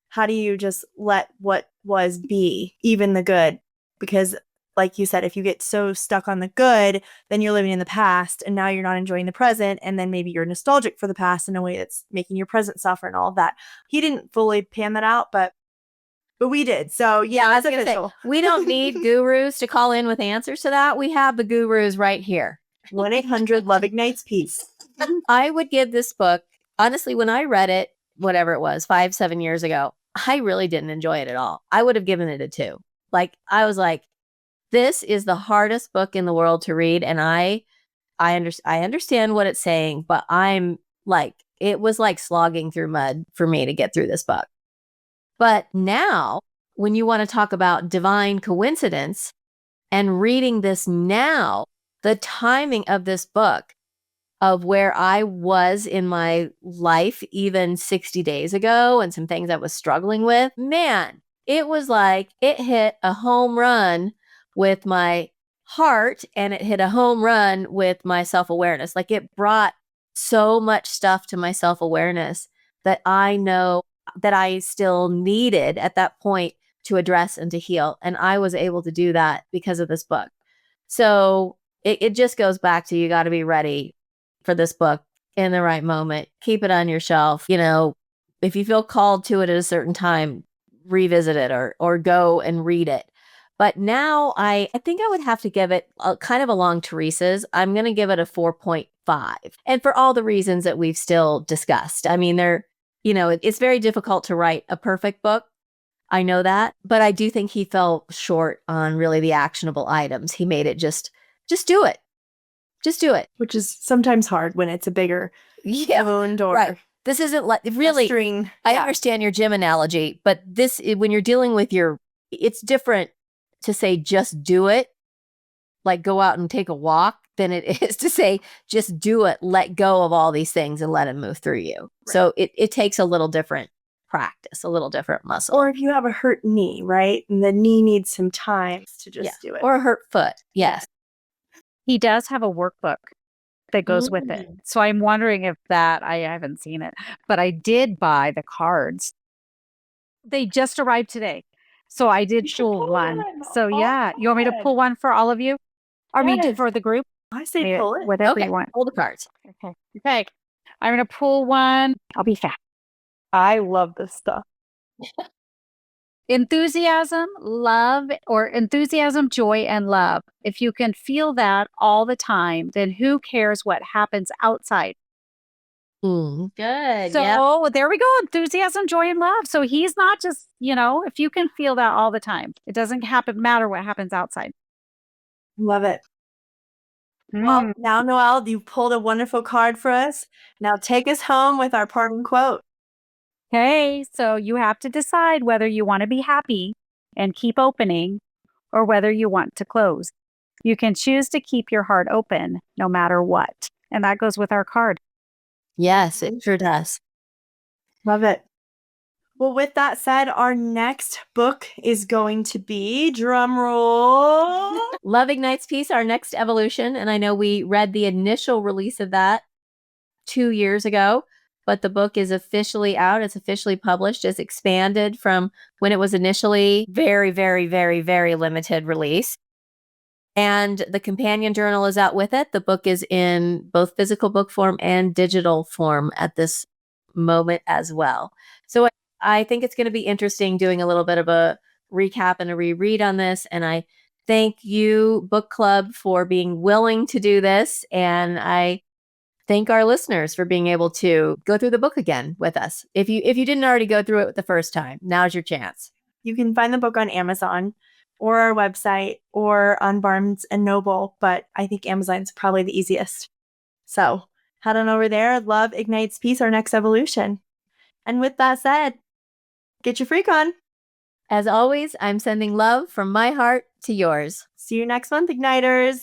how do you just let what was be, even the good? Because like you said, if you get so stuck on the good, then you're living in the past and now you're not enjoying the present. And then maybe you're nostalgic for the past in a way that's making your present suffer and all of that. He didn't fully pan that out, but we did. So yeah, that's official. We don't need gurus to call in with answers to that. We have the gurus right here. 1-800 Love Ignites Peace. I would give this book, honestly, when I read it, whatever it was, 5-7 years ago, I really didn't enjoy it at all. I would have given it a 2. Like, I was like, this is the hardest book in the world to read. And I understand what it's saying, but I'm like, it was like slogging through mud for me to get through this book. But now, when you want to talk about divine coincidence and reading this now, the timing of this book, of where I was in my life even 60 days ago and some things I was struggling with, man, it was like it hit a home run with my heart, and it hit a home run with my self-awareness. Like, it brought so much stuff to my self-awareness that I know that I still needed at that point to address and to heal. And I was able to do that because of this book. So it just goes back to, you got to be ready for this book in the right moment. Keep it on your shelf. If you feel called to it at a certain time, revisit it or go and read it. But now I think I would have to give it kind of along Teresa's. I'm going to give it a 4.5. And for all the reasons that we've still discussed. I mean, it's very difficult to write a perfect book. I know that. But I do think he fell short on really the actionable items. He made it just do it. Just do it. Which is sometimes hard when it's a bigger wound or... Right. This isn't like really. Festering. I understand your gym analogy, but when you're dealing with it's different to say just do it, like go out and take a walk, than it is to say just do it, let go of all these things and let them move through you. Right. So it takes a little different practice, a little different muscle. Or if you have a hurt knee, right? And the knee needs some time to just do it. Or a hurt foot. Yes. He does have a workbook that goes with it. So I'm wondering if I haven't seen it, but I did buy the cards. They just arrived today. So I did pull one. So yeah, you want me to pull one for all of you? I mean, for the group? I say pull it. Whatever you want. Pull the cards. Okay. I'm going to pull one. I'll be fast. I love this stuff. Enthusiasm, joy, and love. If you can feel that all the time, then who cares what happens outside? Good. So there we go. Enthusiasm, joy, and love. So he's not just, if you can feel that all the time, it doesn't matter what happens outside. Love it. Well, now, Noelle, you pulled a wonderful card for us. Now take us home with our parting quote. Okay, so you have to decide whether you want to be happy and keep opening or whether you want to close. You can choose to keep your heart open no matter what. And that goes with our card. Yes, it sure does. Love it. Well, with that said, our next book is going to be, drum roll, Love Ignites Peace, Our Next Evolution. And I know we read the initial release of that 2 years ago, but the book is officially out. It's officially published. It's expanded from when it was initially very, very, very, very limited release. And the companion journal is out with it. The book is in both physical book form and digital form at this moment as well. So I think it's going to be interesting doing a little bit of a recap and a reread on this. And I thank you, book club, for being willing to do this. And I thank our listeners for being able to go through the book again with us. If you didn't already go through it the first time, now's your chance. You can find the book on Amazon or our website or on Barnes & Noble, but I think Amazon's probably the easiest. So head on over there. Love Ignites Peace, Our Next Evolution. And with that said, get your freak on. As always, I'm sending love from my heart to yours. See you next month, Igniters.